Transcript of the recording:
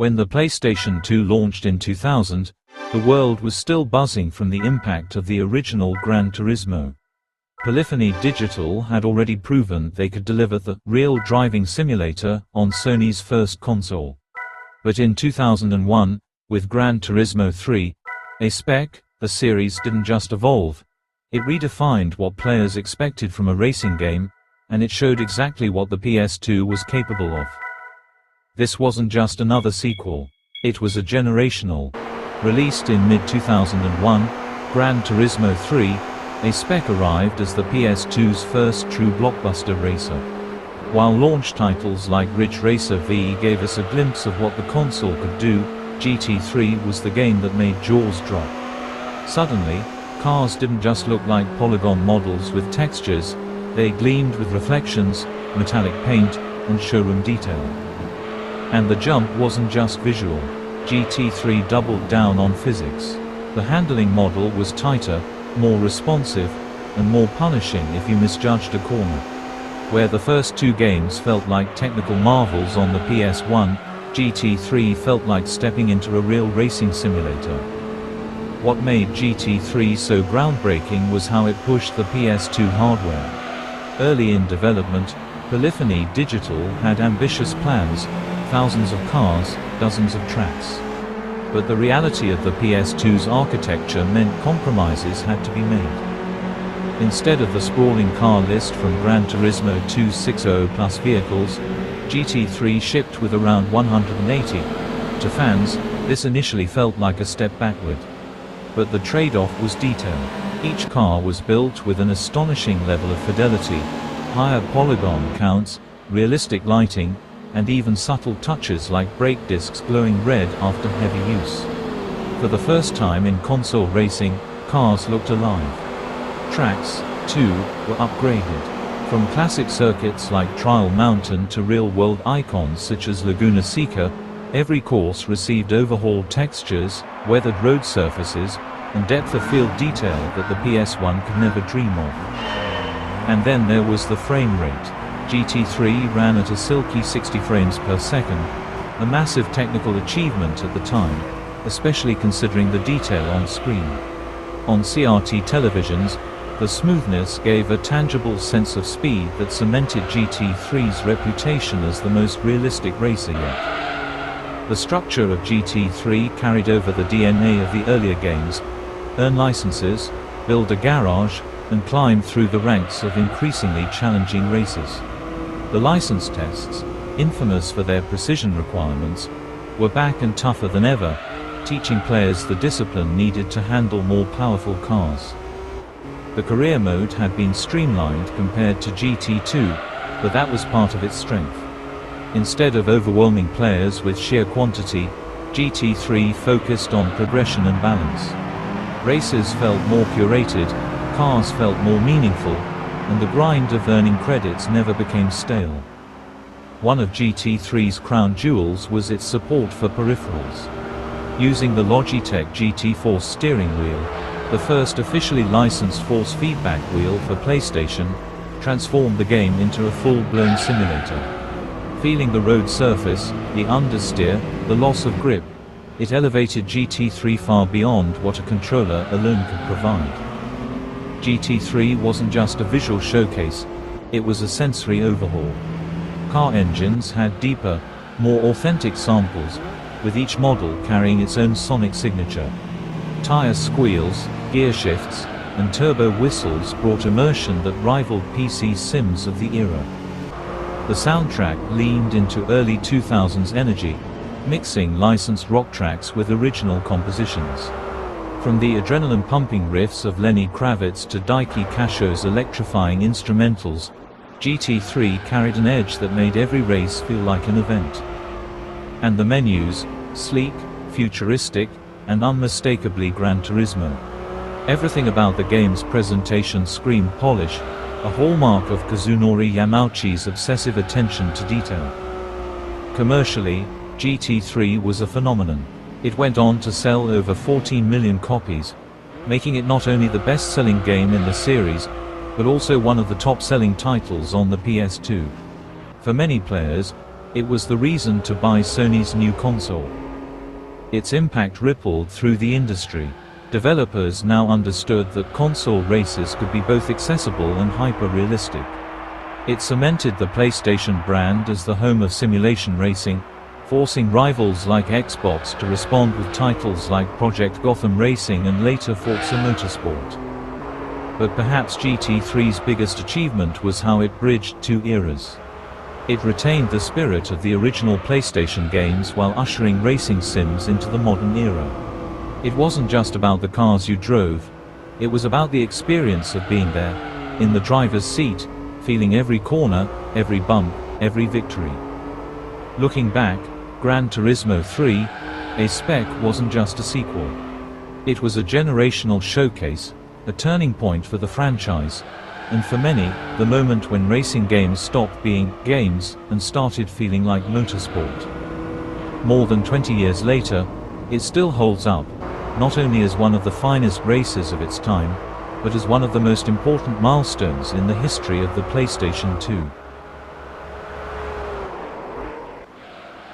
When the PlayStation 2 launched in 2000, the world was still buzzing from the impact of the original Gran Turismo. Polyphony Digital had already proven they could deliver the real driving simulator on Sony's first console. But in 2001, with Gran Turismo 3, A-Spec, the series didn't just evolve. It redefined what players expected from a racing game, and it showed exactly what the PS2 was capable of. This wasn't just another sequel. It was a generational. Released in mid-2001, Gran Turismo 3, A-Spec arrived as the PS2's first true blockbuster racer. While launch titles like Ridge Racer V gave us a glimpse of what the console could do, GT3 was the game that made jaws drop. Suddenly, cars didn't just look like polygon models with textures, they gleamed with reflections, metallic paint, and showroom detail. And the jump wasn't just visual. GT3 doubled down on physics. The handling model was tighter, more responsive, and more punishing if you misjudged a corner. Where the first two games felt like technical marvels on the PS1, GT3 felt like stepping into a real racing simulator. What made GT3 so groundbreaking was how it pushed the PS2 hardware. Early in development, Polyphony Digital had ambitious plans, thousands of cars, dozens of tracks. But the reality of the PS2's architecture meant compromises had to be made. Instead of the sprawling car list from Gran Turismo 2's 60+ vehicles, GT3 shipped with around 180. To fans, this initially felt like a step backward. But the trade-off was detail. Each car was built with an astonishing level of fidelity, higher polygon counts, realistic lighting, and even subtle touches like brake discs glowing red after heavy use. For the first time in console racing, cars looked alive. Tracks, too, were upgraded. From classic circuits like Trial Mountain to real-world icons such as Laguna Seca, every course received overhauled textures, weathered road surfaces, and depth of field detail that the PS1 could never dream of. And then there was the frame rate. GT3 ran at a silky 60 frames per second, a massive technical achievement at the time, especially considering the detail on screen. On CRT televisions, the smoothness gave a tangible sense of speed that cemented GT3's reputation as the most realistic racer yet. The structure of GT3 carried over the DNA of the earlier games: earn licenses, build a garage, and climb through the ranks of increasingly challenging races. The license tests, infamous for their precision requirements, were back and tougher than ever, teaching players the discipline needed to handle more powerful cars. The career mode had been streamlined compared to GT2, but that was part of its strength. Instead of overwhelming players with sheer quantity, GT3 focused on progression and balance. Races felt more curated, cars felt more meaningful, and the grind of earning credits never became stale. One of GT3's crown jewels was its support for peripherals. Using the Logitech GT Force steering wheel, the first officially licensed force feedback wheel for PlayStation, transformed the game into a full-blown simulator. Feeling the road surface, the understeer, the loss of grip, it elevated GT3 far beyond what a controller alone could provide. GT3 wasn't just a visual showcase, it was a sensory overhaul. Car engines had deeper, more authentic samples, with each model carrying its own sonic signature. Tire squeals, gear shifts, and turbo whistles brought immersion that rivaled PC sims of the era. The soundtrack leaned into early 2000s energy, mixing licensed rock tracks with original compositions. From the adrenaline-pumping riffs of Lenny Kravitz to Daiki Kasho's electrifying instrumentals, GT3 carried an edge that made every race feel like an event. And the menus, sleek, futuristic, and unmistakably Gran Turismo. Everything about the game's presentation screamed polish, a hallmark of Kazunori Yamauchi's obsessive attention to detail. Commercially, GT3 was a phenomenon. It went on to sell over 14 million copies, making it not only the best-selling game in the series, but also one of the top-selling titles on the PS2. For many players, It was the reason to buy Sony's new console. Its impact rippled through the industry. Developers now understood that console races could be both accessible and hyper-realistic. It cemented the PlayStation brand as the home of simulation racing, forcing rivals like Xbox to respond with titles like Project Gotham Racing and later Forza Motorsport. But perhaps GT3's biggest achievement was how it bridged two eras. It retained the spirit of the original PlayStation games while ushering racing sims into the modern era. It wasn't just about the cars you drove, it was about the experience of being there, in the driver's seat, feeling every corner, every bump, every victory. Looking back, Gran Turismo 3, A-Spec wasn't just a sequel. It was a generational showcase, a turning point for the franchise, and for many, the moment when racing games stopped being games and started feeling like motorsport. More than 20 years later, it still holds up, not only as one of the finest races of its time, but as one of the most important milestones in the history of the PlayStation 2.